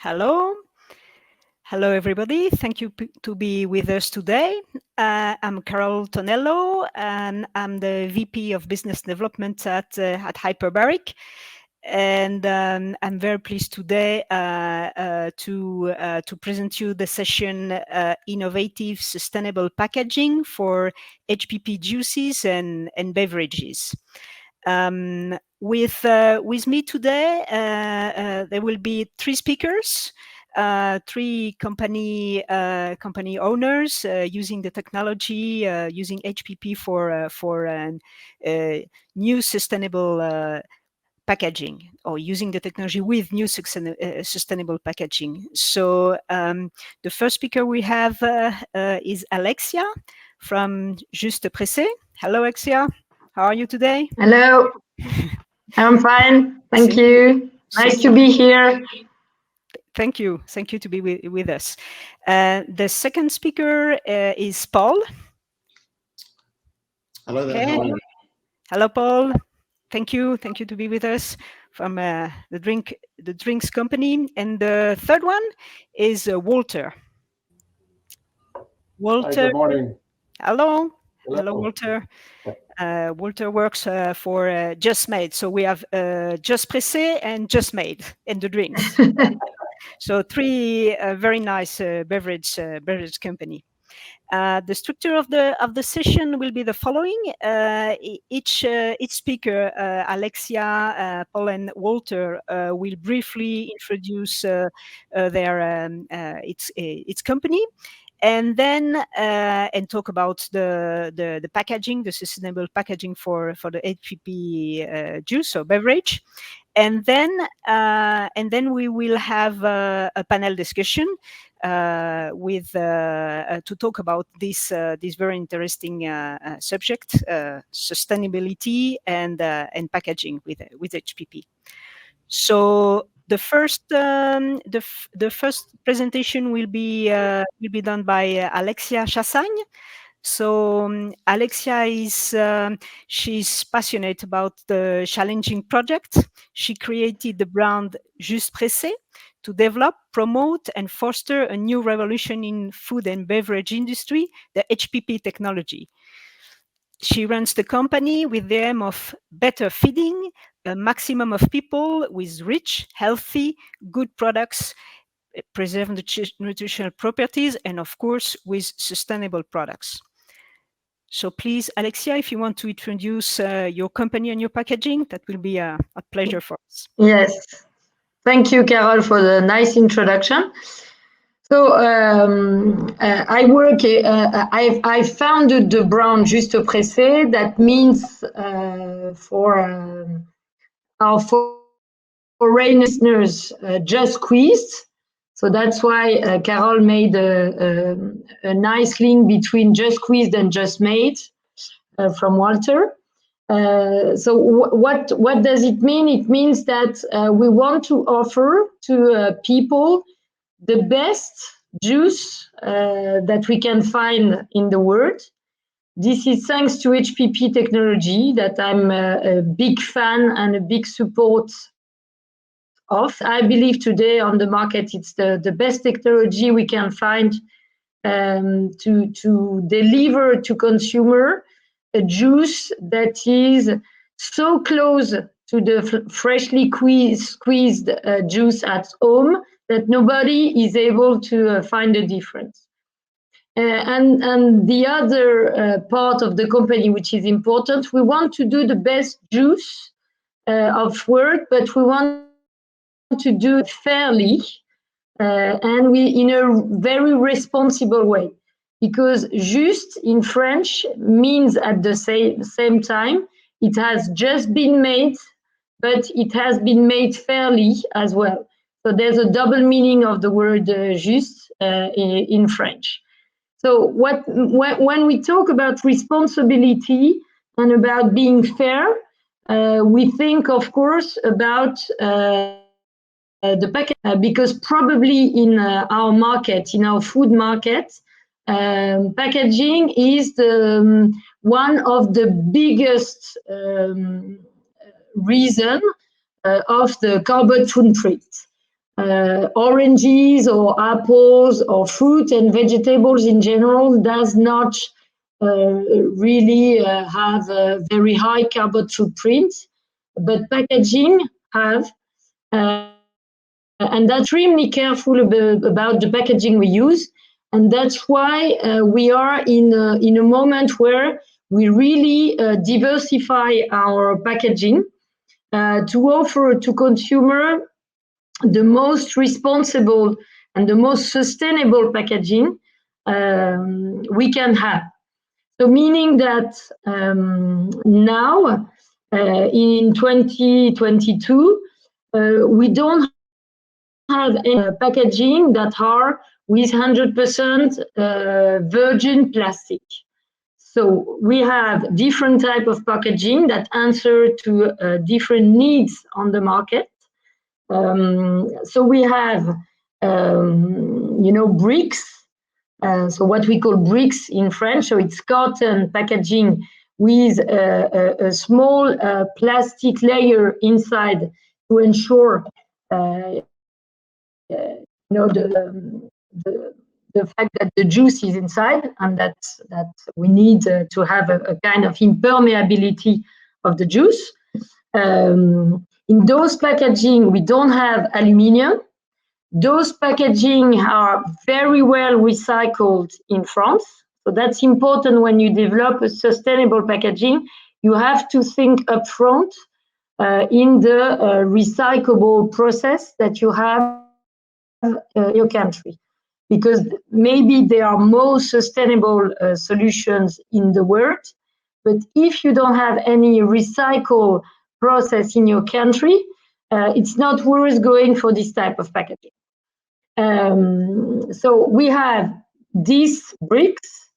Hello. Hello, everybody. Thank you to be with us today. I'm Carol Tonello, and I'm the VP of Business Development at Hyperbaric. And I'm very pleased today to present you the session Innovative Sustainable Packaging for HPP Juices and Beverages. With me today, there will be three speakers, three company owners using the technology, using HPP for new sustainable packaging, or using the technology with new sustainable packaging. So the first speaker we have is Alexia from Juste Pressé. Hello, Alexia. How are you today? Hello. I'm fine. Thank you. Nice to be here. Thank you. Thank you to be with us. The second speaker is Paul. Hello there. Hey. Hello, Paul. Thank you. Thank you to be with us from the drinks company. And the third one is Walter. Walter. Hi, good morning. Hello. Hello, Walter. Walter works for Just Made. So we have Just Pressé and Just Made in the drinks. So three very nice beverage company. The structure of the session will be the following. Each speaker, Alexia, Paul, and Walter, will briefly introduce its company, and then and talk about the packaging, the sustainable packaging for the HPP juice or beverage. And then we will have a panel discussion with to talk about this very interesting subject, sustainability and packaging with HPP. So the first presentation will be done by Alexia Chassagne. So Alexia is she's passionate about the challenging project. She created the brand Juste Pressé to develop, promote, and foster a new revolution in food and beverage industry, the HPP technology. She runs the company with the aim of better feeding a maximum of people with rich, healthy, good products, preserve nutritional properties, and of course, with sustainable products. So please, Alexia, if you want to introduce your company and your packaging, that will be a pleasure for us. Yes. Thank you, Carol, for the nice introduction. So I work. I founded the brand Juste Pressé. That means for our foreign listeners, just squeezed. So that's why Carol made a nice link between just squeezed and just made from Walter. So what does it mean? It means that we want to offer to people the best juice that we can find in the world. This is thanks to HPP technology that I'm a big fan and a big support of. I believe today on the market it's the best technology we can find to deliver to consumer a juice that is so close to the freshly squeezed juice at home that nobody is able to find a difference. And the other part of the company, which is important, we want to do the best juice of world, but we want to do it fairly and we in a very responsible way. Because juste in French means at the same time, it has just been made, but it has been made fairly as well. So there's a double meaning of the word juste in French. So when we talk about responsibility and about being fair, we think, of course, about the package, because probably in our market, in our food market, packaging is one of the biggest reason of the carbon footprint. oranges or apples or fruit and vegetables in general does not really have a very high carbon footprint, but packaging have. And that's extremely careful about the packaging we use. And that's why we are in a moment where we really diversify our packaging to offer to consumer the most responsible and the most sustainable packaging we can have. So meaning that now in 2022, we don't have any packaging that are with 100% virgin plastic. So we have different type of packaging that answer to different needs on the market. So we have, bricks. So what we call bricks in French. So it's cotton packaging with a small plastic layer inside to ensure, the fact that the juice is inside, and that we need to have a kind of impermeability of the juice. In those packaging, we don't have aluminium. Those packaging are very well recycled in France. So that's important when you develop a sustainable packaging. You have to think upfront in the recyclable process that you have in your country. Because maybe there are more sustainable solutions in the world, but if you don't have any recycle process in your country, it's not worth going for this type of packaging. So we have these bricks,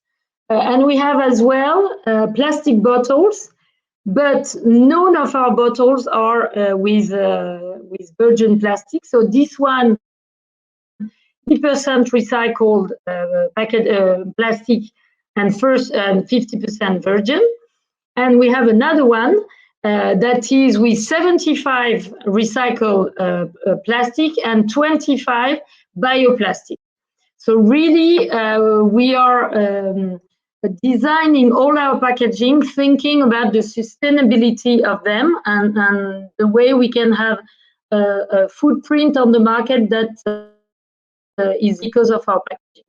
and we have as well plastic bottles, but none of our bottles are with virgin plastic. So this one, 50% recycled plastic and 50% virgin. And we have another one that is with 75 recycled plastic and 25 bioplastic. So really, we are designing all our packaging, thinking about the sustainability of them and the way we can have a footprint on the market that is because of our packaging.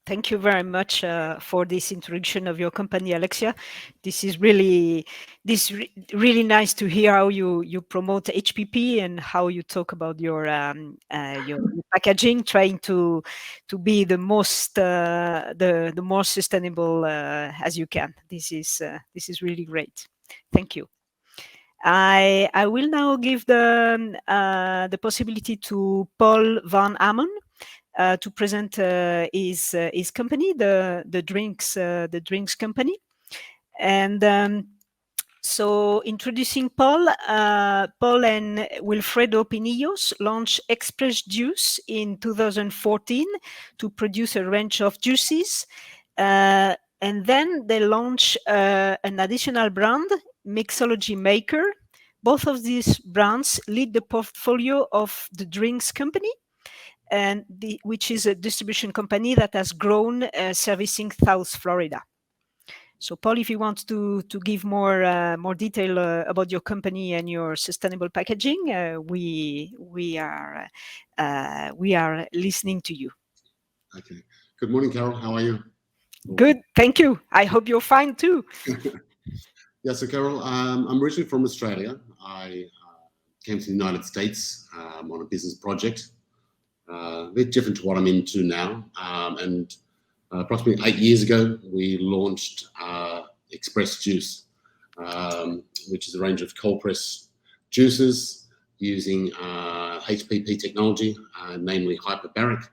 Thank you very much for this introduction of your company, Alexia. This is really nice to hear how you promote HPP and how you talk about your packaging, trying to be the most the more sustainable as you can. This is really great. Thank you. I will now give the possibility to Paul van Amen to present his company, the drinks company, and so introducing Paul. Paul and Wilfredo Pinillos launched Express Juice in 2014 to produce a range of juices, and then they launched an additional brand, Mixology Maker. Both of these brands lead the portfolio of the drinks company, and which is a distribution company that has grown servicing South Florida. So, Paul, if you want to give more detail about your company and your sustainable packaging, we are listening to you. Okay. Good morning, Carol. How are you? Good, thank you. I hope you're fine too. Yeah, so Carol, I'm originally from Australia. I came to the United States on a business project, a bit different to what I'm into now. And approximately 8 years ago, we launched Express Juice, which is a range of cold press juices using HPP technology, namely hyperbaric,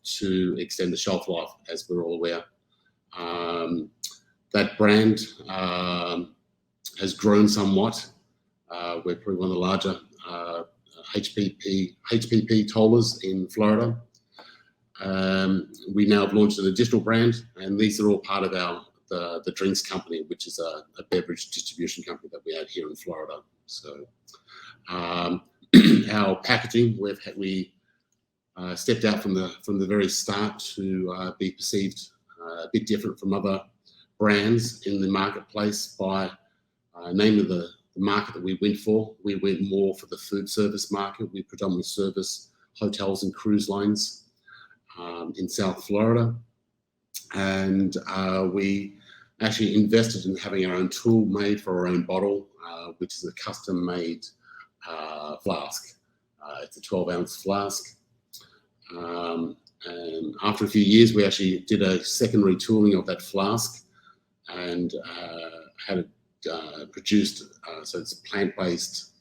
to extend the shelf life, as we're all aware. That brand has grown somewhat. We're probably one of the larger HPP tollers in Florida. We now have launched an additional brand, and these are all part of the drinks company, which is a beverage distribution company that we have here in Florida. So Our packaging, we stepped out from the very start to be perceived a bit different from other brands in the marketplace by namely the market that we went for. We went more for the food service market. We predominantly service hotels and cruise lines in South Florida. And we actually invested in having our own tool made for our own bottle, which is a custom-made flask. It's a 12-ounce flask. And after a few years, we actually did a secondary tooling of that flask and had it produced, so it's plant-based,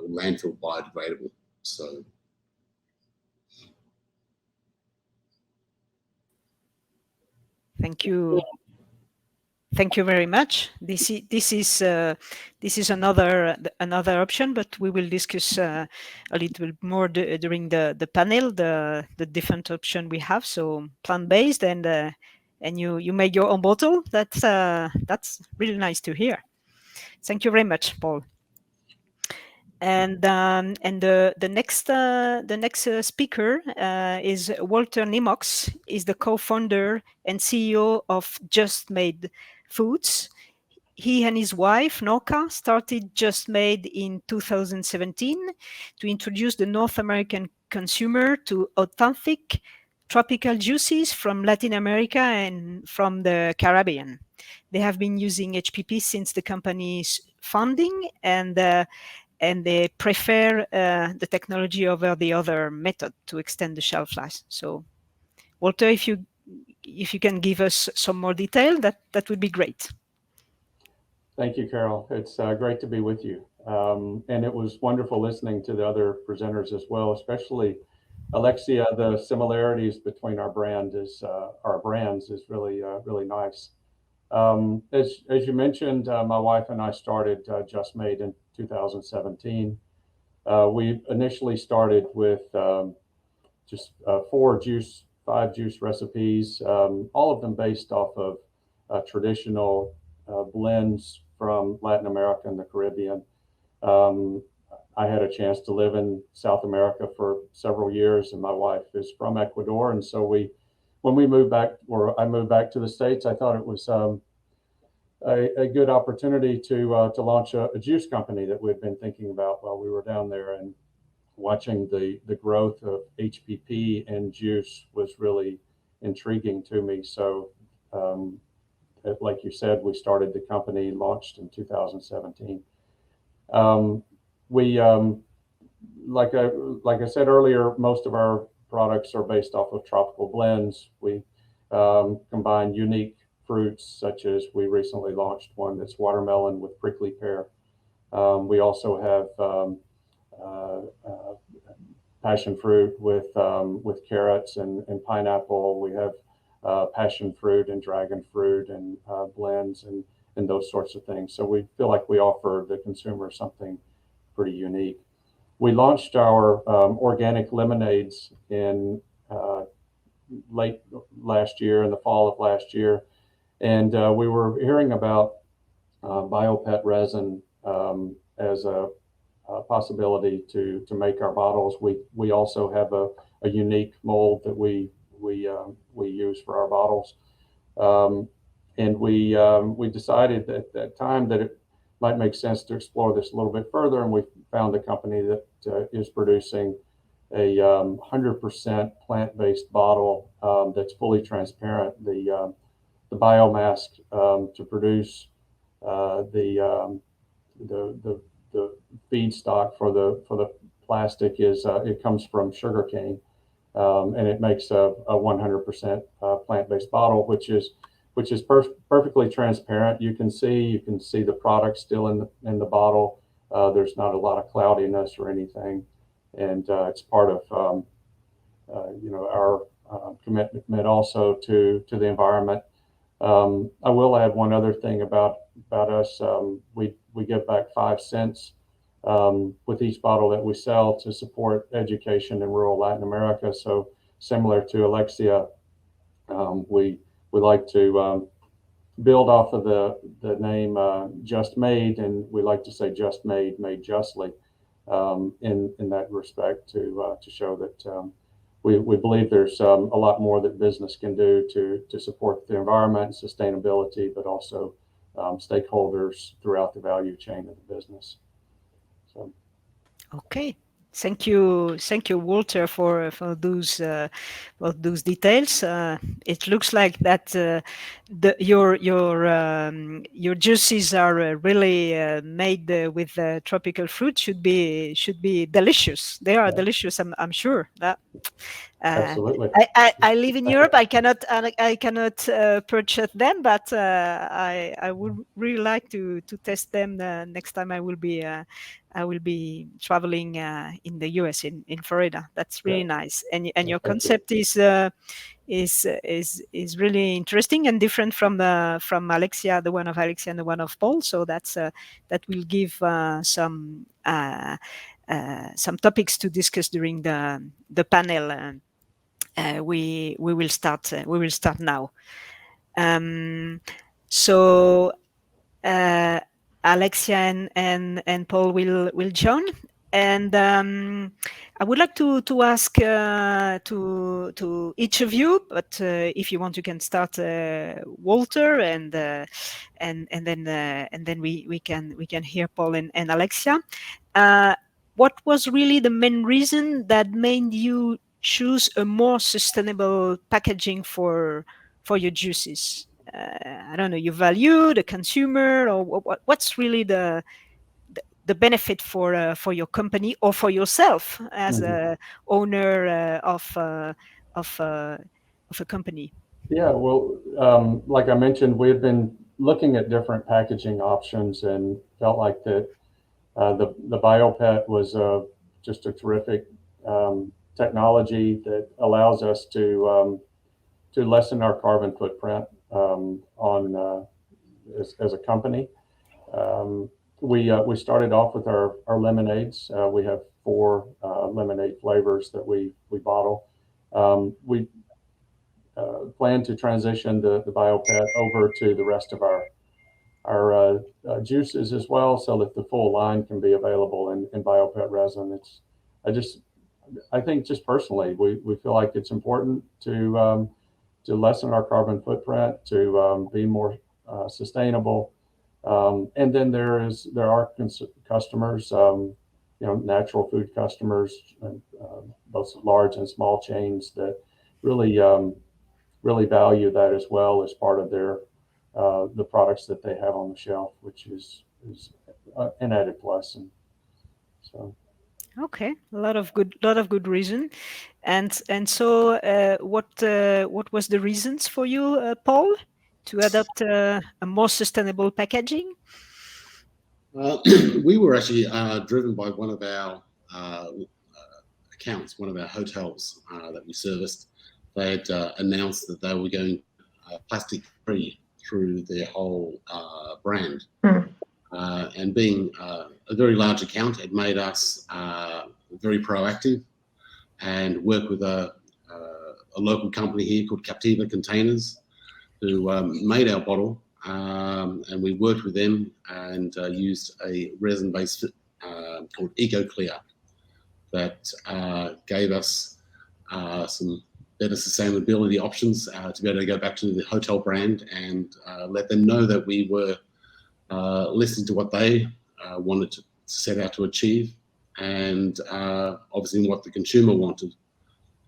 landfill biodegradable. So. Thank you. Thank you very much. This is another option, but we will discuss a little bit more during the panel the different option we have. So plant-based and you make your own bottle. That's really nice to hear. Thank you very much, Paul. And the next speaker is Walter Nimox. Is the co-founder and CEO of Just Made Foods. He and his wife Norca started Just Made in 2017 to introduce the North American consumer to authentic tropical juices from Latin America and from the Caribbean. They have been using HPP since the company's founding, and they prefer the technology over the other method to extend the shelf life. So, Walter, if you can give us some more detail, that would be great. Thank you, Carol. It's great to be with you. And it was wonderful listening to the other presenters as well, especially Alexia. The similarities between our brands is really really nice. As you mentioned, my wife and I started Just Made in 2017. We initially started with just 5 juice recipes, all of them based off of traditional blends from Latin America and the Caribbean. I had a chance to live in South America for several years, and my wife is from Ecuador. And so when we moved back, or I moved back to the States, I thought it was a good opportunity to launch a juice company that we'd been thinking about while we were down there. And watching the growth of HPP and juice was really intriguing to me. So like you said, we started the company, launched in 2017. We like I said earlier, most of our products are based off of tropical blends. We combine unique fruits, such as we recently launched one that's watermelon with prickly pear. We also have passion fruit with carrots and pineapple. We have passion fruit and dragon fruit and blends and those sorts of things. So we feel like we offer the consumer something pretty unique. We launched our organic lemonades in late last year, in the fall of last year. And we were hearing about BioPET resin as a possibility to make our bottles. We also have a unique mold that we use for our bottles. And we decided at that time that it might make sense to explore this a little bit further. And we found a company that is producing a 100% plant-based bottle that's fully transparent. The biomass to produce the feedstock for the plastic is it comes from sugarcane, and it makes a 100% plant-based bottle, which is perfectly transparent. You can see the product still in the bottle. There's not a lot of cloudiness or anything, and it's part of our commitment also to the environment. I will add one other thing about us. We give back 5 cents with each bottle that we sell to support education in rural Latin America. So similar to Alexia, we like to build off of the name Just Made, and we like to say Just Made, made justly. in that respect to show that we believe there's a lot more that business can do to support the environment and sustainability, but also stakeholders throughout the value chain of the business. So. Okay. Thank you, Walter, for those details. It looks like that your juices are really made with tropical fruit. Should be delicious. They are delicious. I'm sure that. Absolutely. I live in Europe. I cannot purchase them, but I would really like to test them next time I will be traveling in the US in Florida. That's really nice. And your concept is really interesting and different from Alexia, the one of Alexia and the one of Paul. So that will give some topics to discuss during the panel. We will start now. So Alexia and Paul will join, and I would like to ask to each of you, but if you want, you can start, Walter, and then we can hear Paul and Alexia. What was really the main reason that made you choose a more sustainable packaging for your juices? I don't know, you value the consumer, or what's really the benefit for your company or for yourself as a owner of a company? Yeah, well, like I mentioned, we had been looking at different packaging options and felt like that the BioPET was just a terrific technology that allows us to lessen our carbon footprint as a company. We started off with our lemonades. We have 4 lemonade flavors that we bottle. We plan to transition the BioPET over to the rest of our juices as well, so that the full line can be available in BioPET resin. I think just personally, we feel like it's important to lessen our carbon footprint, to be more sustainable. And then there are customers, natural food customers, both large and small chains, that really value that as well as part of their the products that they have on the shelf, which is an added plus. And so. Okay, a lot of good reason, and so what was the reasons for you, Paul, to adopt a more sustainable packaging? We were actually driven by one of our accounts, one of our hotels that we serviced. They had announced that they were going plastic free through their whole brand. And being a very large account, it made us very proactive and work with a local company here called Captiva Containers, who made our bottle, and we worked with them and used a resin-based called EcoClear that gave us some better sustainability options to be able to go back to the hotel brand and let them know that we were listening to what they wanted to set out to achieve, and obviously what the consumer wanted.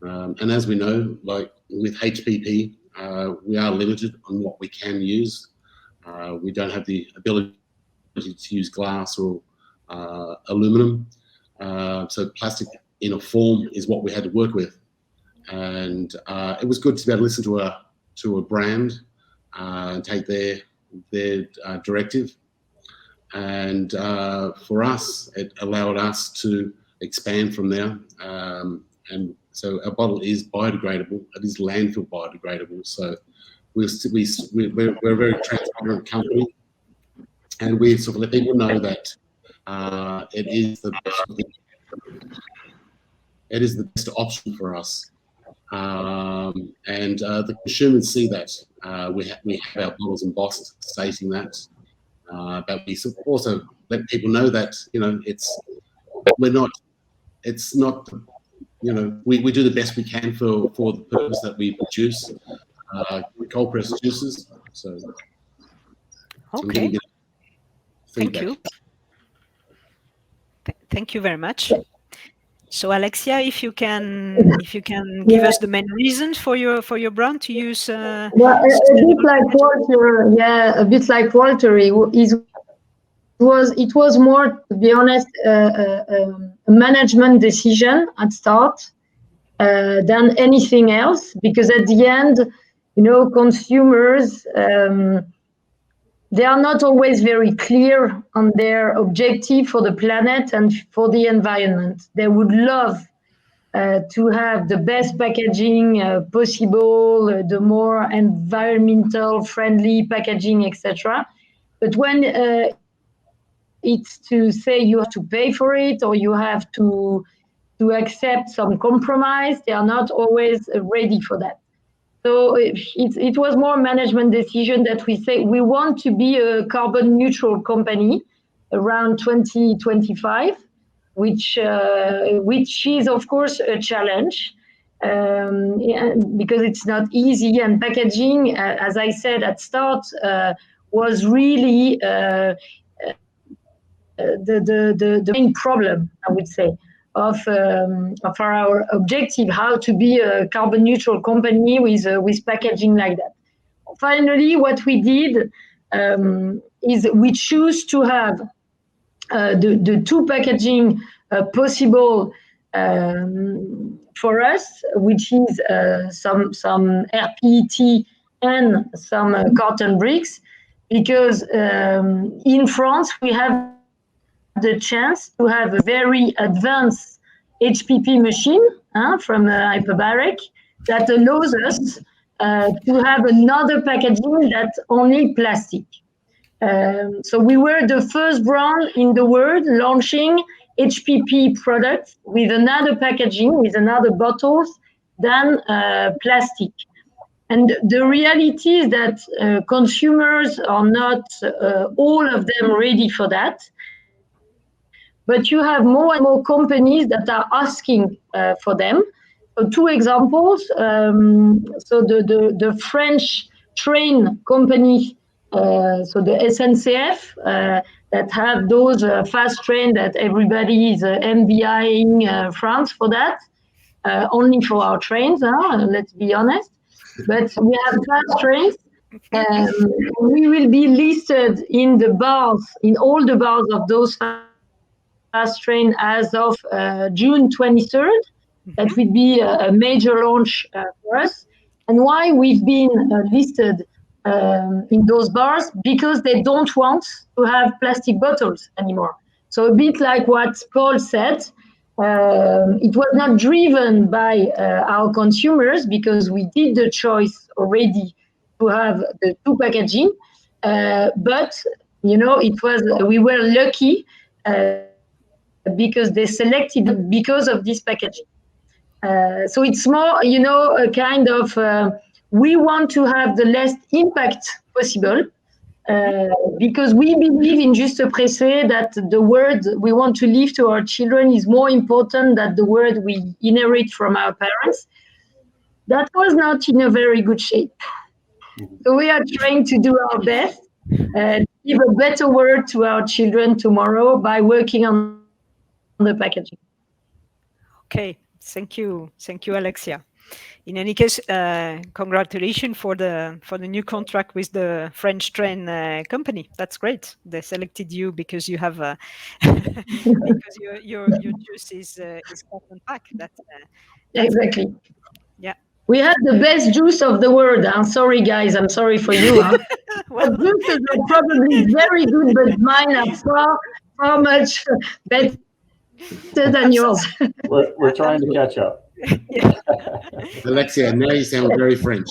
And as we know, like with HPP, we are limited on what we can use. We don't have the ability to use glass or aluminum. So plastic in a form is what we had to work with. And it was good to be able to listen to a brand and take their directive. And for us, it allowed us to expand from there. And so our bottle is biodegradable. It is landfill biodegradable. So we're a very transparent company, and we sort of let people know that it is the best option for us. And the consumers see that. We have our bottles embossed stating that. But we also let people know that it's we're not. It's not. We do the best we can for the purpose that we produce. Cold press juices. So Okay. Thank you. Thank you very much. So Alexia, if you can give us the main reason for your brand to use. Well, a bit like Walter. Yeah, a bit like Walter. It was more, to be honest, a management decision at start than anything else. Because at the end, consumers. They are not always very clear on their objective for the planet and for the environment. They would love to have the best packaging possible, the more environmental friendly packaging, etc. But when it's to say you have to pay for it or you have to accept some compromise, they are not always ready for that. So it was more management decision that we say we want to be a carbon neutral company around 2025, which is of course a challenge because it's not easy, and packaging, as I said at start, was really the main problem, I would say, of our objective, how to be a carbon neutral company with packaging like that. Finally, what we did is we choose to have the two packaging possible for us, which is some rPET and some carton bricks, because in France we have the chance to have a very advanced HPP machine from hyperbaric that allows us to have another packaging that's only plastic. So we were the first brand in the world launching HPP products with another packaging, with another bottles than plastic. And the reality is that consumers are not all of them ready for that. But you have more and more companies that are asking for them. So two examples. So the French train company, so the SNCF, that have those fast train that everybody is envying France for that, only for our trains, let's be honest. But we have fast trains. We will be listed in the bars, in all the bars of those fast train as of June 23rd. That would be a major launch for us. And why we've been listed in those bars? Because they don't want to have plastic bottles anymore. So a bit like what Paul said, it was not driven by our consumers, because we did the choice already to have the two packaging. But it was, we were lucky because they selected because of this packaging. So it's more, a kind of, we want to have the less impact possible, because we believe in Juste Pressé that the word we want to leave to our children is more important than the word we inherit from our parents. That was not in a very good shape. So we are trying to do our best and give a better word to our children tomorrow by working on the packaging. Okay, thank you, Alexia. In any case, congratulations for the new contract with the French train company. That's great. They selected you because you have because your juice is carton pack. That's exactly. Yeah. We have the best juice of the world. I'm sorry, guys. I'm sorry for you. Well, juices are probably very good, but mine are far much better than yours. We're trying to catch up. Alexia, now you sound very French.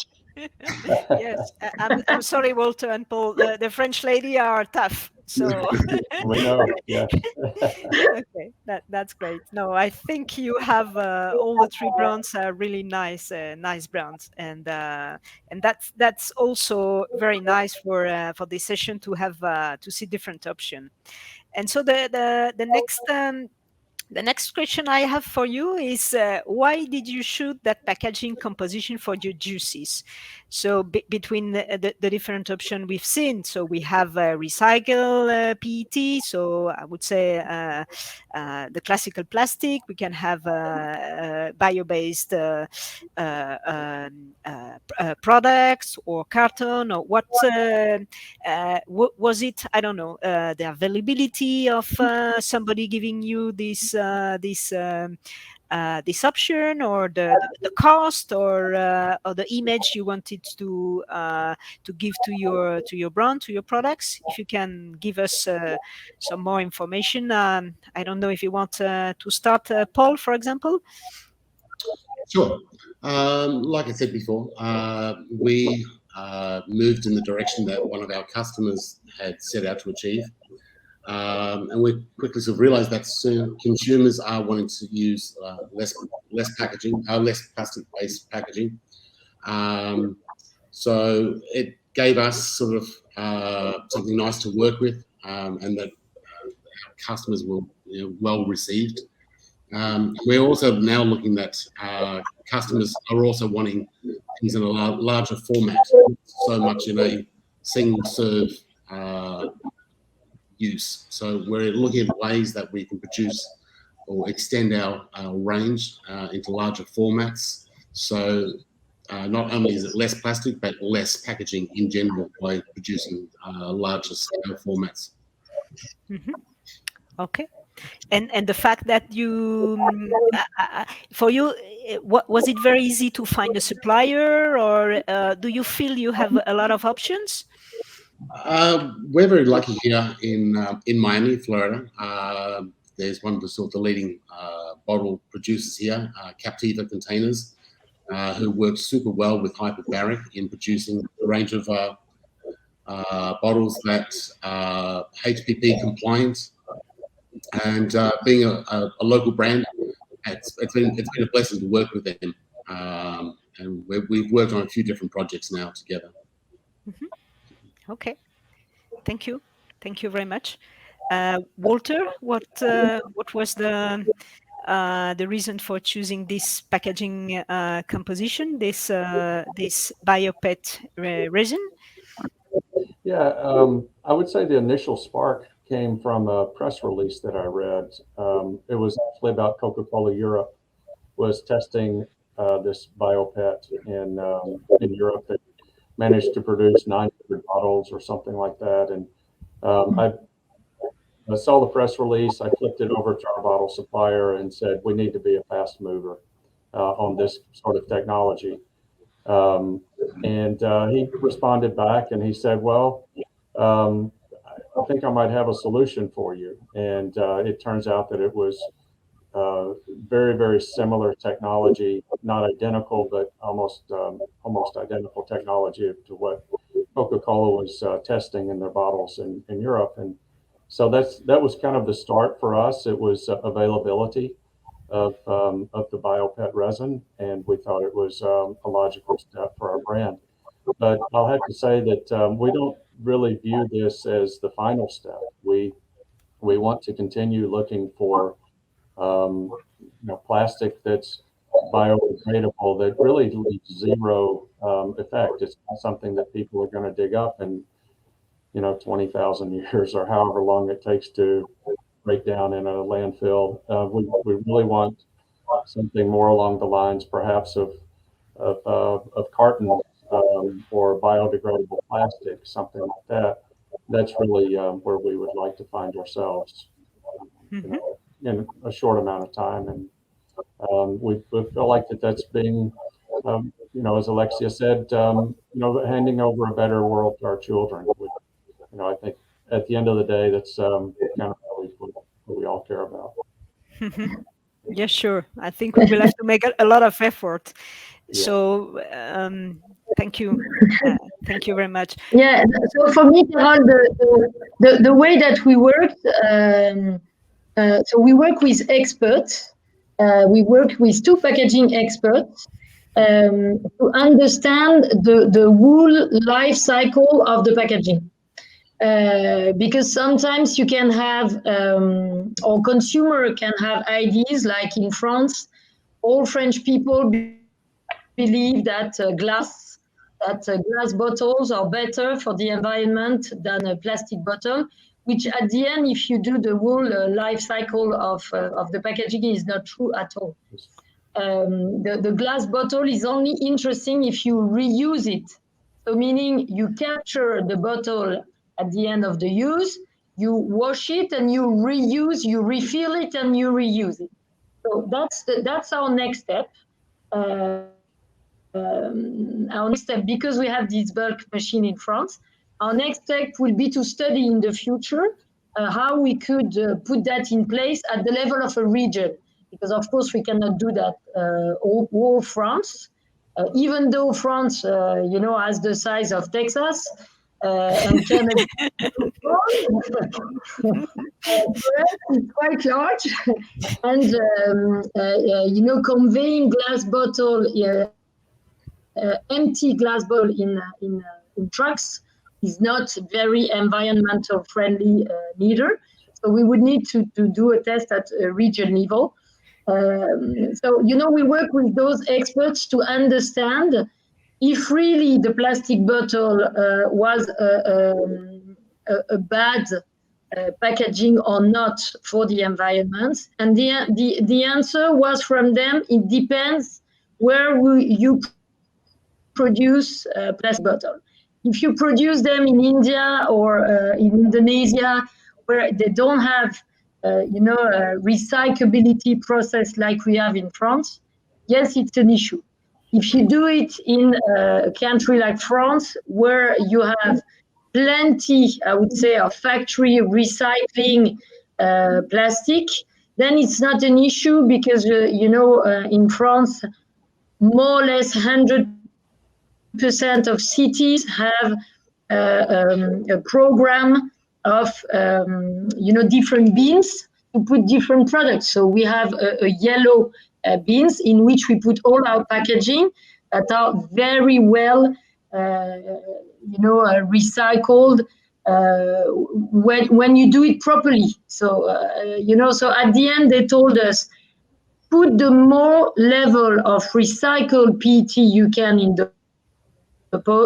Yes, I'm sorry, Walter and Paul. The French lady are tough. So we know. Yeah. Okay, that's great. No, I think you have all the three brands are really nice brands, and that's also very nice for this session to have to see different options. And so the next The next question I have for you is why did you choose that packaging composition for your juices? So between the different options we've seen, so we have recycle PET, so I would say the classical plastic. We can have bio-based products or carton, or what was it? I don't know, the availability of somebody giving you this this option, or the cost, or the image you wanted to give to your brand, to your products. If you can give us some more information. I don't know if you want to start, Paul, for example. Sure. Like I said before, we moved in the direction that one of our customers had set out to achieve. And we quickly sort of realized that soon consumers are wanting to use less packaging, less plastic-based packaging. So it gave us sort of something nice to work with, and that our customers were well received. We're also now looking at customers are also wanting things in a larger format, so much in a single serve use. So we're looking at ways that we can produce or extend our range into larger formats. So not only is it less plastic, but less packaging in general by producing larger scale formats. Mm-hmm. Okay. And the fact that you, for you, was it very easy to find a supplier, or do you feel you have a lot of options? We're very lucky here in Miami, Florida. There's one of the sort of leading bottle producers here, Captiva Containers, who works super well with hyperbaric in producing a range of bottles that are HPP compliant. And being a local brand, it's been a blessing to work with them. And we've worked on a few different projects now together. Mm-hmm. Okay, thank you very much. Walter, what was the reason for choosing this packaging composition, this bio-PET resin? Yeah, I would say the initial spark came from a press release that I read. It was actually about Coca-Cola Europe was testing this bio-PET in Europe. They managed to produce 900 bottles or something like that. And I saw the press release. I flipped it over to our bottle supplier and said, we need to be a fast mover on this sort of technology. And he responded back and he said, well, I think I might have a solution for you. And it turns out that it was very, very similar technology, not identical, but almost identical technology to what Coca-Cola was testing in their bottles in Europe. And so that was kind of the start for us. It was availability of the bio-PET resin, and we thought it was a logical step for our brand. But I'll have to say that we don't really view this as the final step. We want to continue looking for plastic that's biodegradable, that really leaves zero effect. It's not something that people are going to dig up in 20,000 years or however long it takes to break down in a landfill. We really want something more along the lines, perhaps of carton or biodegradable plastic, something like that. That's really where we would like to find ourselves in a short amount of time. And we feel like that's being, as Alexia said, handing over a better world to our children. I think at the end of the day, that's kind of what we all care about. Yeah, sure. I think we will have to make a lot of effort. Yeah. So thank you. Thank you very much. Yeah. So for me, Carol, the way that we worked, so we work with experts. We work with two packaging experts to understand the whole life cycle of the packaging. because sometimes you can have, or consumer can have ideas like in France, all French people believe that glass bottles are better for the environment than a plastic bottle, which at the end, if you do the whole life cycle of the packaging, is not true at all. The glass bottle is only interesting if you reuse it. So meaning you capture the bottle at the end of the use, you wash it and you reuse, you refill it and you reuse it. So that's our next step. Our next step, because we have this bulk machine in France, our next step will be to study in the future how we could put that in place at the level of a region. Because of course we cannot do that all France, even though France, has the size of Texas and Canada. It's quite large, and conveying glass bottle, empty glass bottle in trucks is not very environmental friendly neither. So we would need to do a test at a region level. So we work with those experts to understand if really the plastic bottle was a bad packaging or not for the environment. And the answer was from them, it depends where you produce plastic bottle. If you produce them in India or in Indonesia, where they don't have a recyclability process like we have in France, yes, it's an issue. If you do it in a country like France, where you have plenty, I would say, of factory recycling plastic, then it's not an issue because, in France, more or less 100% of cities have a program of, different bins to put different products. So we have a yellow bins in which we put all our packaging that are very well recycled when you do it properly. So so at the end they told us, put the more level of recycled PET you can in the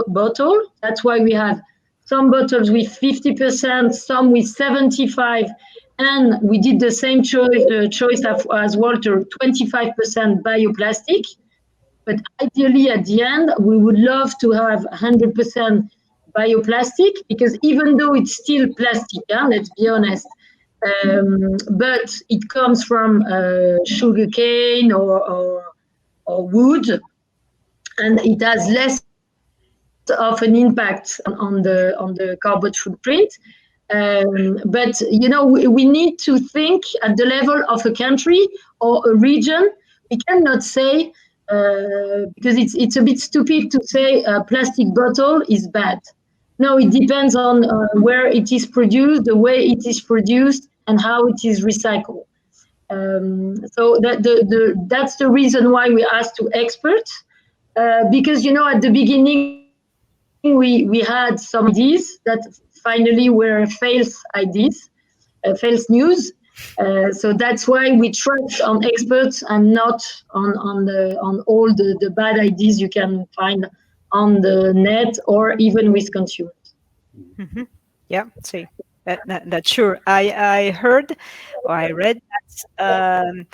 bottle. That's why we have some bottles with 50%, some with 75%, and we did the same choice as Walter, 25% bioplastic. But ideally, at the end, we would love to have 100% bioplastic, because even though it's still plastic, let's be honest, but it comes from sugarcane or wood, and it has less of an impact on the carbon footprint. But we need to think at the level of a country or a region. We cannot say, because it's a bit stupid to say a plastic bottle is bad. No, it depends on where it is produced, the way it is produced, and how it is recycled. So that's the reason why we asked two experts, because at the beginning we had some ideas that finally were false ideas, false news. So that's why we trust on experts and not on all the bad ideas you can find on the net or even with consumers. Mm-hmm. Yeah, see, that's sure. I heard or I read that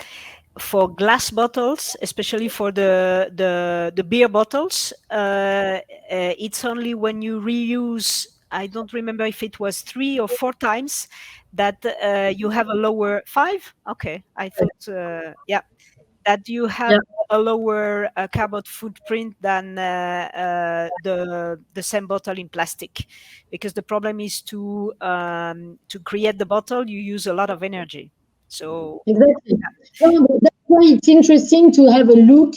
for glass bottles, especially for the beer bottles, it's only when you reuse, I don't remember if it was 3 or 4 times, that you have a lower 5. Okay, I thought, that you have a lower carbon footprint than the same bottle in plastic, because the problem is to create the bottle, you use a lot of energy. So exactly. That's why it's interesting to have a look,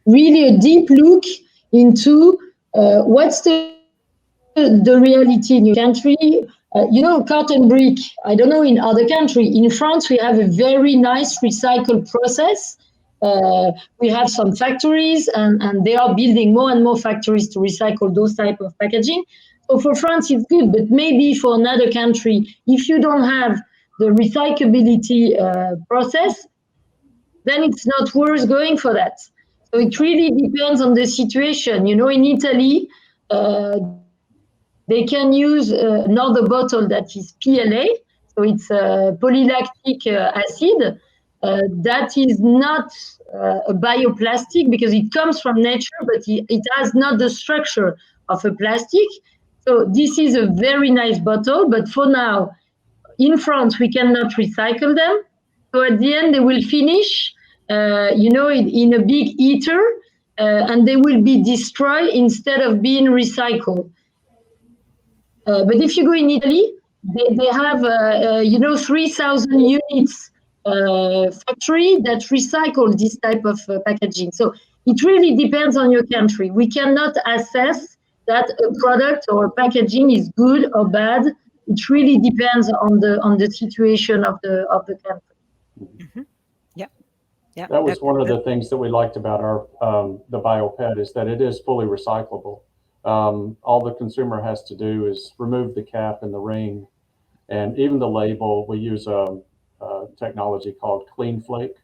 really a deep look into what's the reality in your country. Carton brick, I don't know in other countries. In France, we have a very nice recycle process. We have some factories, and they are building more and more factories to recycle those type of packaging. So for France, it's good, but maybe for another country, if you don't have the recyclability process, then it's not worth going for that. So it really depends on the situation. You know, in Italy, they can use another bottle that is PLA, so it's polylactic acid. That is not a bioplastic because it comes from nature, but it has not the structure of a plastic. So this is a very nice bottle, but for now, in France, we cannot recycle them. So at the end, they will finish, in a big heater, and they will be destroyed instead of being recycled. But if you go in Italy, they have, 3,000 units factory that recycle this type of packaging. So it really depends on your country. We cannot assess that a product or packaging is good or bad. It really depends on the situation of the country. Mm-hmm. Yeah. That was one of the things that we liked about our the BioPET is that it is fully recyclable. All the consumer has to do is remove the cap and the ring, and even the label. We use a technology called Clean Flake,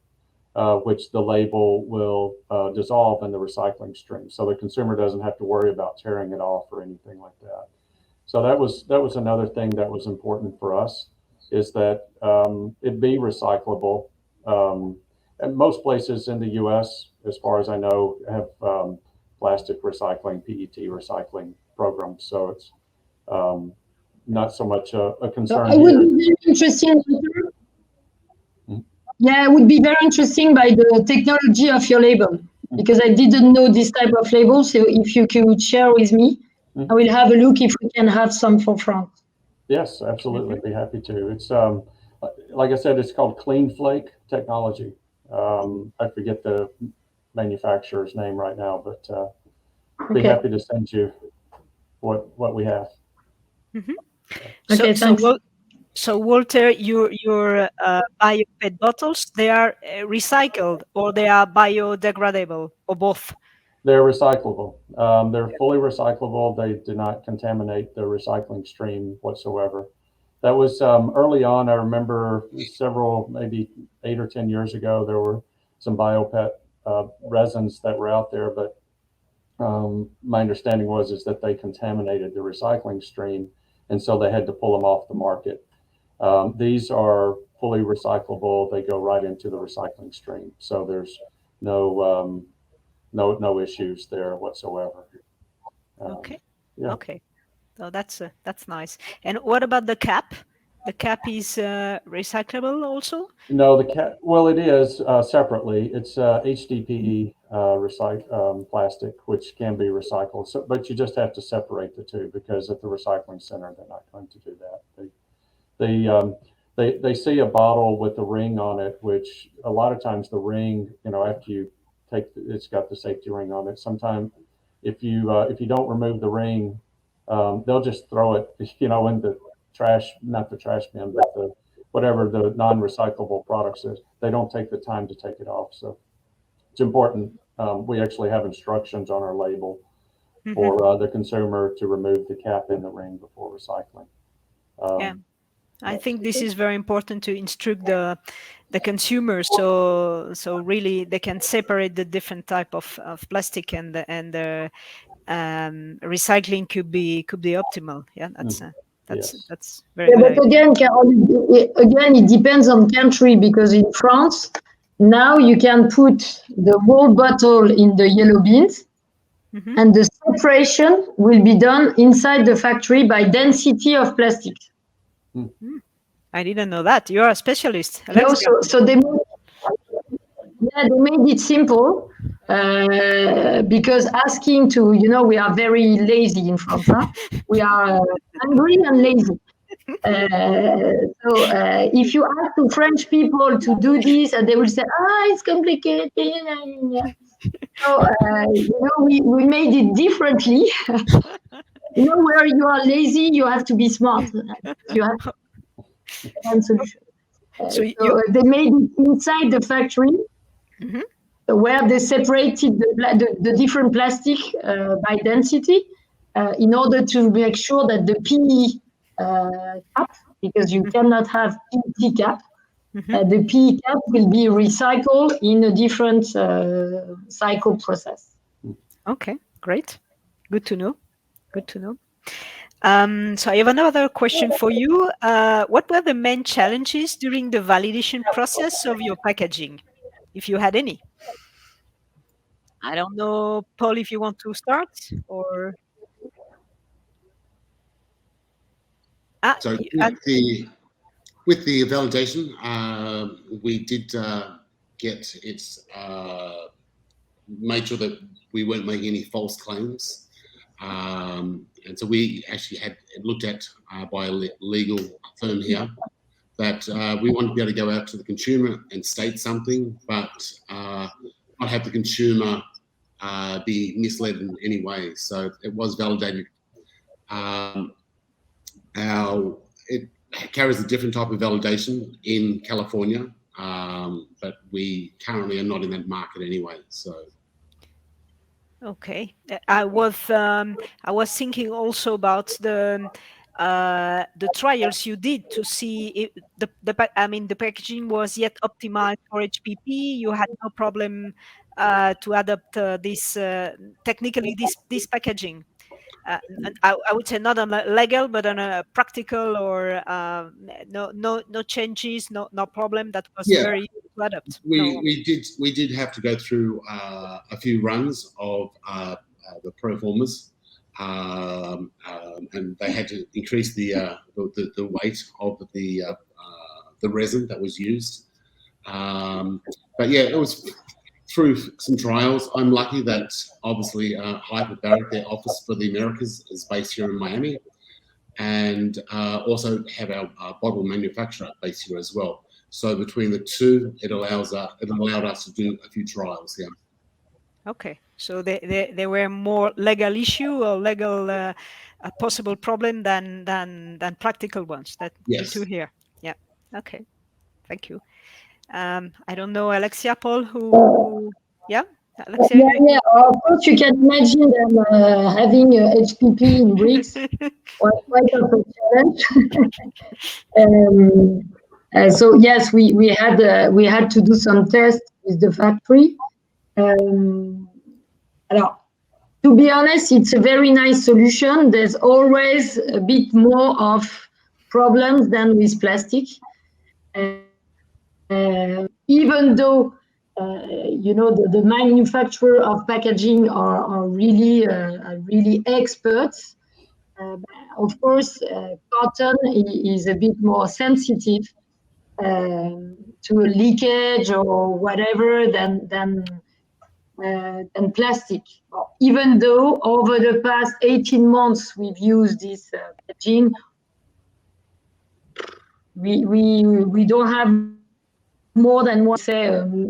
which the label will dissolve in the recycling stream, so the consumer doesn't have to worry about tearing it off or anything like that. So that was another thing that was important for us, is that it be recyclable. And most places in the U.S., as far as I know, have plastic recycling, PET recycling programs. So it's not so much a concern. So it would be very interesting. Yeah, it would be very interesting by the technology of your label, because I didn't know this type of label. So if you could share with me, I will have a look if we can have some for France. Yes, absolutely. Be happy to. It's like I said, it's called Clean Flake technology. I forget the manufacturer's name right now, but be happy to send you what we have. Mm-hmm. Okay, thanks. So Walter, your BioPET bottles, they are recycled or they are biodegradable or both? They're recyclable. They're fully recyclable. They do not contaminate the recycling stream whatsoever. That was early on. I remember maybe 8 or 10 years ago, there were some BioPET resins that were out there, but my understanding is that they contaminated the recycling stream, and so they had to pull them off the market. These are fully recyclable. They go right into the recycling stream, so there's no issues there whatsoever. Okay. Yeah. Okay. So that's nice. And what about the cap? The cap is recyclable also? No, the cap. Well, it is separately. It's HDPE plastic, which can be recycled. So, but you just have to separate the two, because at the recycling center they're not going to do that. They see a bottle with a ring on it, which a lot of times the ring, after you take it's got the safety ring on it. Sometimes if you don't remove the ring, they'll just throw it, in the trash, not the trash bin, but whatever the non-recyclable products is. They don't take the time to take it off. So it's important. We actually have instructions on our label for the consumer to remove the cap and the ring before recycling. Yeah. I think this is very important to instruct the consumer, so really they can separate the different type of plastic, and the recycling could be optimal. Yeah, that's very good. But again, it depends on country, because in France now you can put the whole bottle in the yellow bins, and the separation will be done inside the factory by density of plastic. I didn't know that. You are a specialist. So they made it simple, because asking to, we are very lazy in France. Huh? We are hungry and lazy. So if you ask to French people to do this, they will say, it's complicated. So, we made it differently. Where you are lazy, you have to be smart. You have to find solution. So they made it inside the factory, where they separated the different plastic by density, in order to make sure that the PE cap, because you cannot have PET cap, the PE cap will be recycled in a different cycle process. Okay, great. Good to know. Good to know. So I have another question for you. What were the main challenges during the validation process of your packaging, if you had any? I don't know, Paul, if you want to start or. So with the validation, we did get it made sure that we weren't making any false claims. And so we actually had looked at by a legal firm here that we wanted to be able to go out to the consumer and state something, but not have the consumer be misled in any way. So it was validated. It carries a different type of validation in California, but we currently are not in that market anyway. So. Okay, I was thinking also about the trials you did to see if the packaging was yet optimized for HPP. You had no problem to adapt this technically this packaging. And I would say not on a legal, but on a practical or no changes, no problem. That was very easy to adapt. We did have to go through a few runs of the pro formas, and they had to increase the weight of the resin that was used. But yeah, it was through some trials. I'm lucky that obviously Hyperbaric, their office for the Americas, is based here in Miami, and also have our bottle manufacturer based here as well. So between the two, it allowed us to do a few trials here. Okay, so there were more legal issue or legal possible problem than practical ones. That yes. Good to hear. Yeah. Okay. Thank you. I don't know, Alexia, Paul, who, yeah? Alexia? Yeah, of course, you can imagine them having HPP in bricks was quite a challenge. So yes, we had to do some tests with the factory. To be honest, it's a very nice solution. There's always a bit more of problems than with plastic. Even though the manufacturer of packaging are really experts. Of course, cotton is a bit more sensitive to a leakage or whatever than plastic. Even though over the past 18 months we've used this packaging, we don't have more than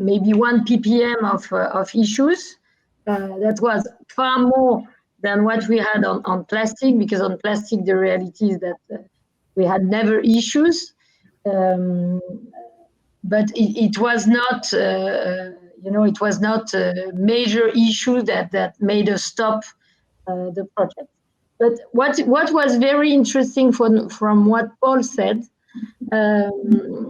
maybe 1 ppm of issues. That was far more than what we had on plastic, because on plastic the reality is that we had never issues, but it was not it was not a major issue that made us stop the project. But what was very interesting from what Paul said, and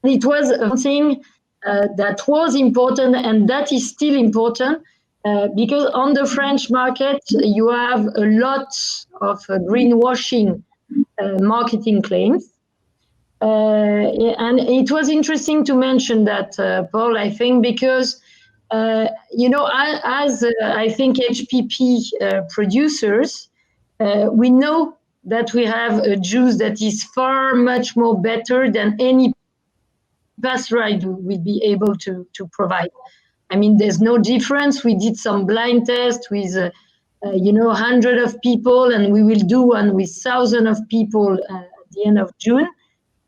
it was something that was important, and that is still important, because on the French market, you have a lot of greenwashing marketing claims. And it was interesting to mention that, Paul, I think, because, as I think HPP producers, we know that we have a juice that is far much more better than any pasteurized will be able to provide. I mean, there's no difference. We did some blind tests with, 100 of people, and we will do one with 1,000 of people at the end of June.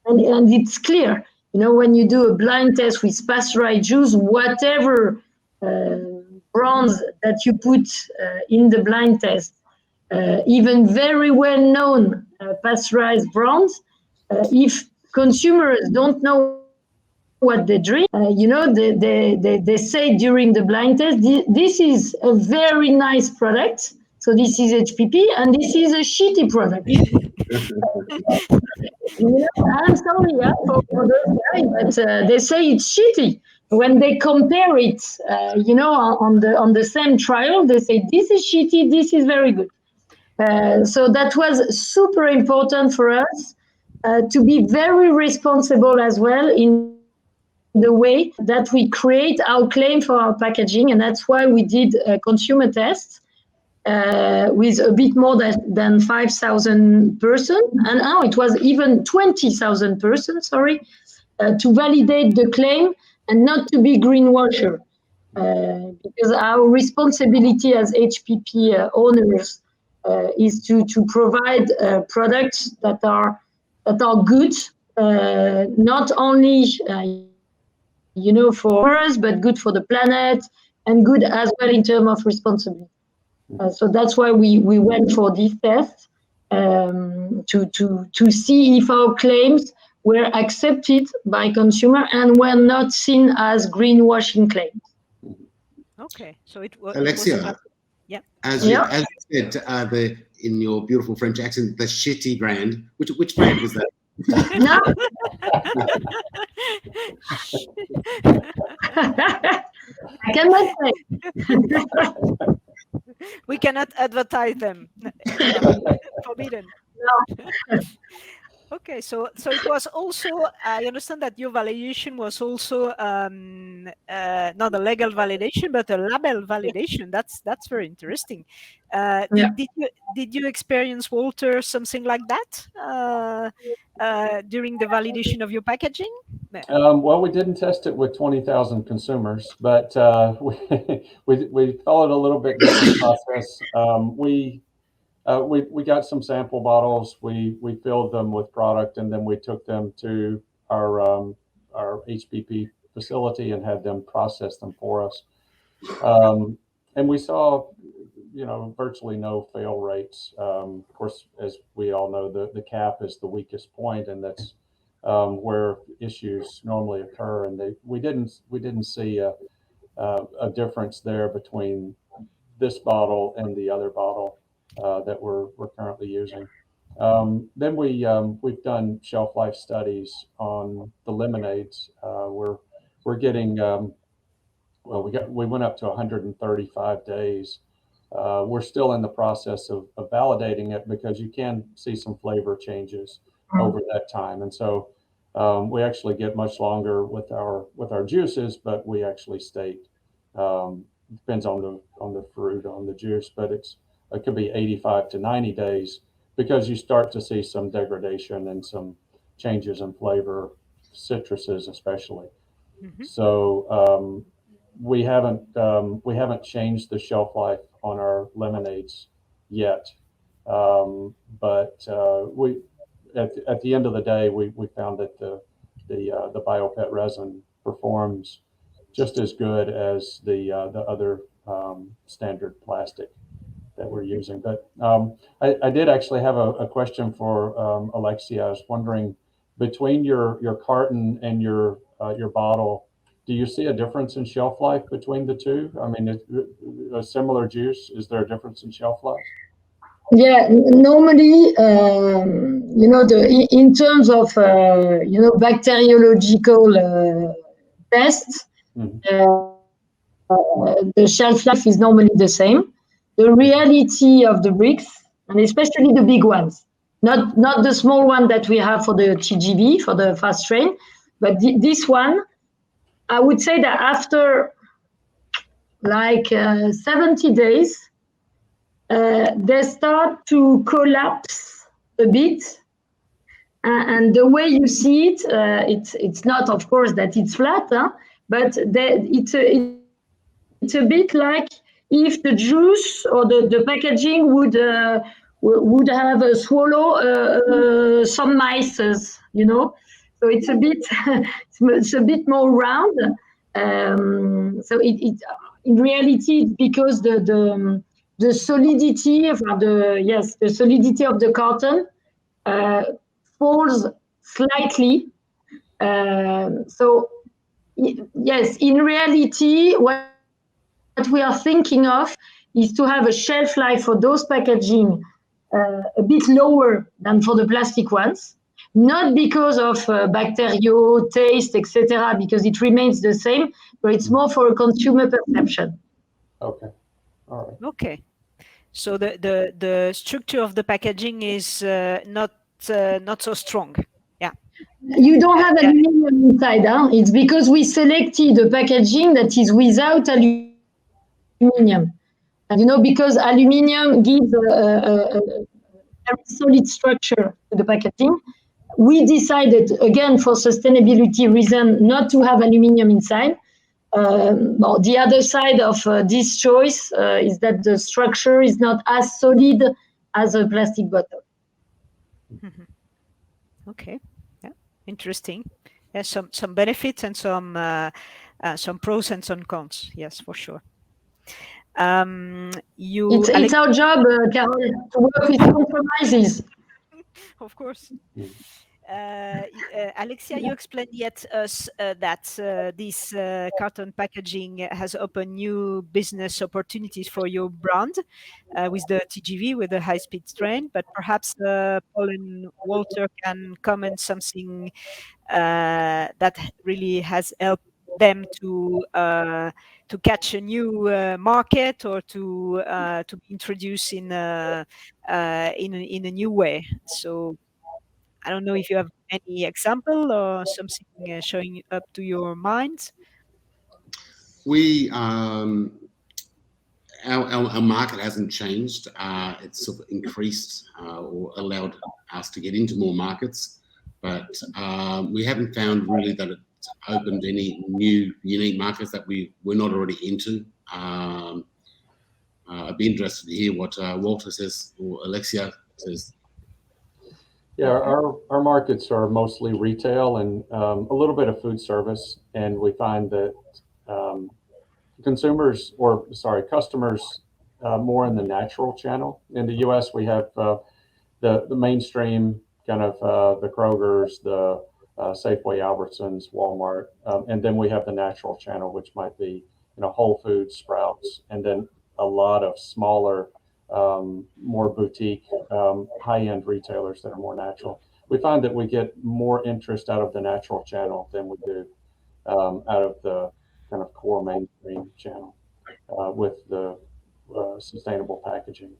And it's clear, when you do a blind test with pasteurized juice, whatever brands that you put in the blind test, even very well-known pasteurized brands, if consumers don't know what they drink, they say during the blind test, this is a very nice product, So this is HPP, and this is a shitty product. I'm sorry for those guys, but they say it's shitty. When they compare it, on the same trial, they say this is shitty, this is very good. So that was super important for us to be very responsible as well in the way that we create our claim for our packaging, and that's why we did consumer tests with a bit more than 5,000 persons, and now it was even 20,000 persons, to validate the claim and not to be greenwasher. Because our responsibility as HPP owners is to provide products that are good, not only for us, but good for the planet and good as well in terms of responsibility. So that's why we went for this test to see if our claims were accepted by consumer and were not seen as greenwashing claims. Okay, so it was. Alexia, yeah. As you said, in your beautiful French accent, the shitty brand. Which brand was that? No. I cannot say. We cannot advertise them. Forbidden. No. Okay, so it was also, I understand that your validation was also not a legal validation, but a label validation. That's very interesting. Did you experience, Walter, something like that during the validation of your packaging? Well, we didn't test it with 20,000 consumers, but we followed a little bit different process. We got some sample bottles. We filled them with product, and then we took them to our HPP facility and had them process them for us. And we saw, virtually no fail rates. Of course, as we all know, the cap is the weakest point, and that's where issues normally occur. And we didn't see a difference there between this bottle and the other bottle that we're currently using. Then we've done shelf life studies on the lemonades. We're getting we went up to 135 days. We're still in the process of validating it because you can see some flavor changes over that time, and so we actually get much longer with our juices, but we actually state depends on the fruit, on the juice, but it could be 85 to 90 days because you start to see some degradation and some changes in flavor, citruses especially. Mm-hmm. So we haven't changed the shelf life on our lemonades yet, but we at the end of the day we found that the BioPET resin performs just as good as the other standard plastic that we're using. But I did actually have a question for Alexia. I was wondering, between your carton and your bottle, do you see a difference in shelf life between the two? I mean, a similar juice, is there a difference in shelf life? Yeah, normally, in terms of, bacteriological tests, the shelf life is normally the same. The reality of the bricks, and especially the big ones, not the small one that we have for the TGV, for the fast train, but this one, I would say that after 70 days, they start to collapse a bit. And the way you see it, it's not, of course, that it's flat, but it's a bit like if the juice or the packaging would have swallow some mice, So it's a bit more round. So it in reality, it's because the solidity of the solidity of the carton falls slightly. So yes, in reality, what we are thinking of is to have a shelf life for those packaging a bit lower than for the plastic ones, not because of bacterial taste, etc., because it remains the same, but it's more for a consumer perception. Okay. All right. Okay. So the structure of the packaging is not so strong. Yeah. You don't have aluminum inside. Huh? It's because we selected a packaging that is without aluminum. And because aluminum gives a very solid structure to the packaging, we decided, again, for sustainability reason, not to have aluminum inside. Well, the other side of this choice is that the structure is not as solid as a plastic bottle. Okay. Yeah. Interesting. Yeah, some benefits and some pros and some cons. Yes, for sure. It's our job, Carol, to work with compromises. Of course. Alexia, you explained yet us that this carton packaging has opened new business opportunities for your brand with the TGV, with the high-speed train. But perhaps Paul and Walter can comment something that really has helped them to catch a new market or to be introduced in a new way. So I don't know if you have any example or something showing up to your mind. We our market hasn't changed. It's sort of increased or allowed us to get into more markets, but we haven't found really that it's opened any new unique markets that we were not already into. I'd be interested to hear what Walter says or Alexia says. Yeah, our markets are mostly retail and a little bit of food service, and we find that customers more in the natural channel. In the U.S., we have the mainstream kind of the Krogers, the Safeway, Albertsons, Walmart, and then we have the natural channel, which might be Whole Foods, Sprouts, and then a lot of smaller, more boutique, high-end retailers that are more natural. We find that we get more interest out of the natural channel than we do out of the kind of core mainstream channel with the sustainable packaging,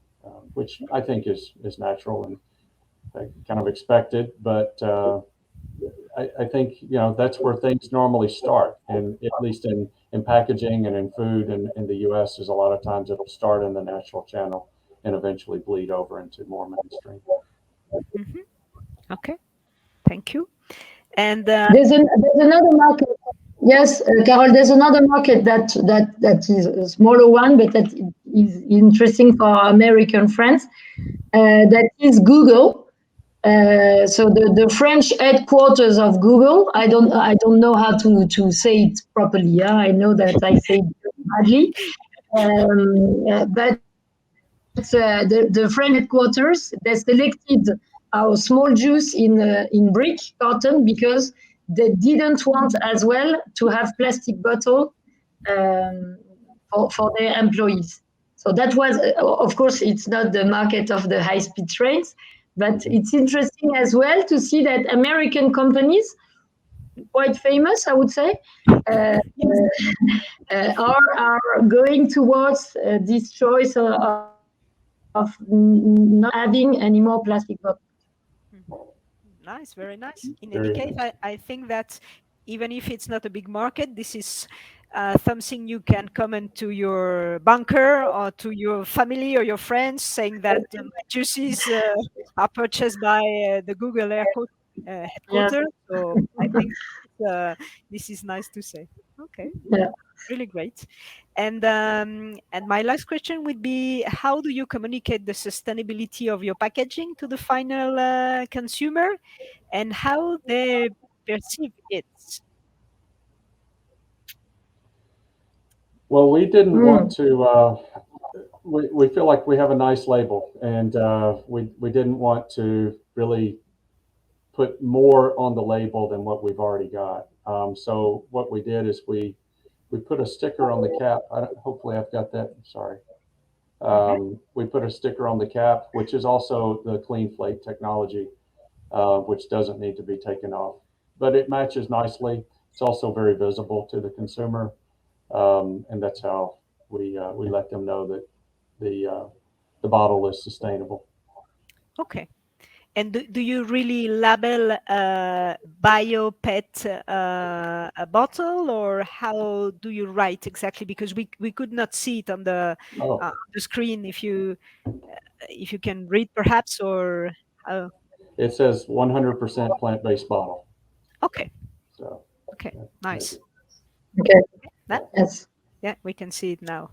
which I think is natural and kind of expected. But I think that's where things normally start, and at least in packaging and in food and in the U.S. is a lot of times it'll start in the natural channel and eventually bleed over into more mainstream. Mm-hmm. Okay, thank you. And there's another market. Yes, Carol, there's another market that is a smaller one, but that is interesting for our American friends. That is Google. So the French headquarters of Google. I don't know how to say it properly. Yeah, I know that I say it badly. But the French headquarters, they selected our small juice in brick carton because they didn't want as well to have plastic bottle for their employees. So that was, of course, it's not the market of the high-speed trains, but it's interesting as well to see that American companies, quite famous, I would say, are going towards this choice of not having any more plastic bottles. Nice, very nice. In any case, I think that even if it's not a big market, this is something you can comment to your banker or to your family or your friends, saying that juices are purchased by the Google headquarters. Yeah. So I think this is nice to say. Okay. Yeah. Really great. And my last question would be, how do you communicate the sustainability of your packaging to the final consumer, and how they perceive it? Well, we didn't want to. We feel like we have a nice label, and we didn't want to really put more on the label than what we've already got. So what we did is we put a sticker on the cap. Hopefully I've got that. Sorry. We put a sticker on the cap, which is also the clean flake technology, which doesn't need to be taken off, but it matches nicely. It's also very visible to the consumer, and that's how we let them know that the bottle is sustainable. Okay. And do you really label BioPET a bottle, or how do you write exactly? Because we could not see it on the screen. If you can read, perhaps, or it says 100% plant-based bottle. Okay. So okay, nice. Okay. Yes. Yeah, we can see it now.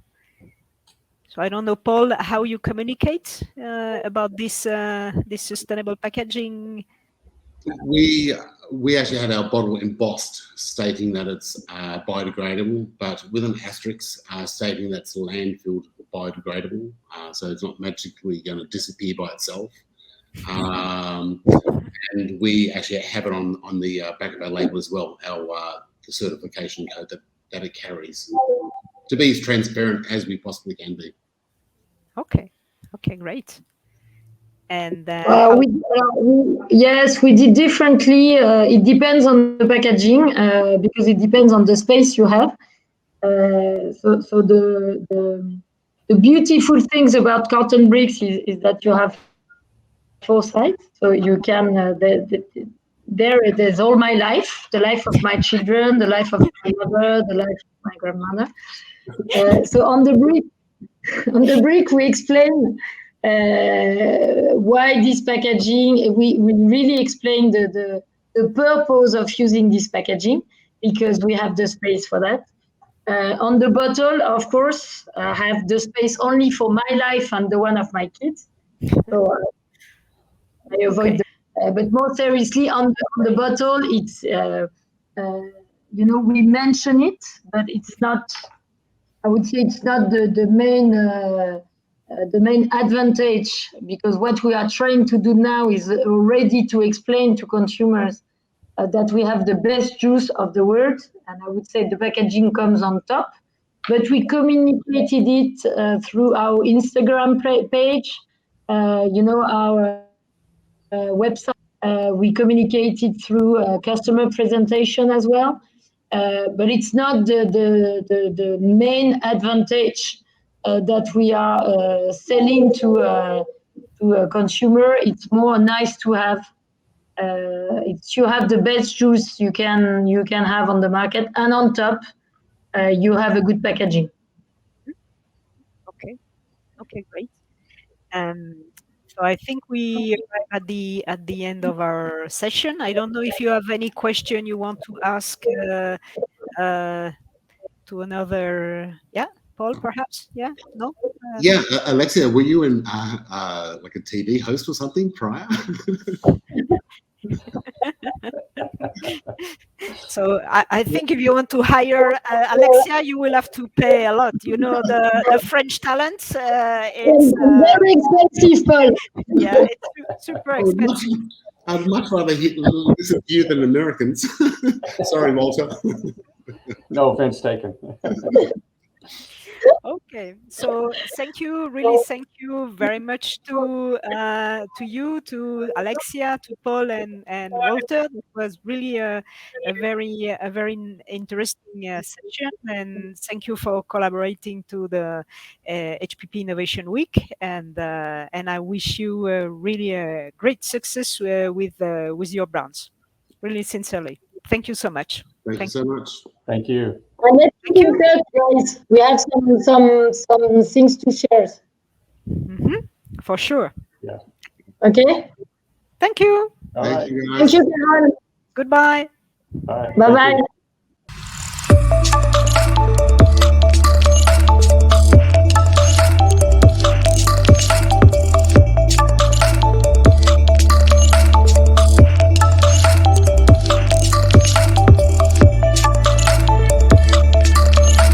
So I don't know, Paul, how you communicate about this this sustainable packaging. We actually had our bottle embossed, stating that it's biodegradable, but with an asterisk stating that's landfill biodegradable. So it's not magically going to disappear by itself. And we actually have it on the back of our label as well, our the certification code that it carries, to be as transparent as we possibly can be. Okay. Okay, great. And yes, we did differently. It depends on the packaging because it depends on the space you have. So the beautiful things about carton bricks is that you have 4 sides, so you can there's all my life, the life of my children, the life of my mother, the life of my grandmother. So on the brick we explain why this packaging. We really explain the purpose of using this packaging, because we have the space for that. On the bottle, of course, I have the space only for my life and the one of my kids. So I avoid but more seriously, on the bottle, it's we mention it, but it's not. I would say it's not the main advantage, because what we are trying to do now is already to explain to consumers that we have the best juice of the world, and I would say the packaging comes on top. But we communicated it through our Instagram page, our website. We communicated through customer presentation as well. But it's not the main advantage that we are selling to a consumer. It's more nice to have. You have the best juice you can have on the market, and on top, you have a good packaging. Okay, great. So I think we are at the end of our session. I don't know if you have any question you want to ask to another. Yeah, Paul, perhaps. Yeah, no. Yeah, Alexia, were you in like a TV host or something prior? So I think if you want to hire Alexia, you will have to pay a lot. You know, the French talent. It's very expensive, Paul. Yeah, it's super expensive. I'd much rather listen to you than Americans. Sorry, Walter. No offense taken. Okay, so thank you very much to you, to Alexia, to Paul, and Walter. It was really a very interesting session, and thank you for collaborating to the HPP Innovation Week, and I wish you really a great success with your brands. Really sincerely, thank you so much. Thank you so much. Thank you. And let's keep in touch, guys. We have some things to share. For sure. Yeah. Okay. Thank you. All right. Thank you, guys. Thank you, Carol. Goodbye. Bye. Bye-bye.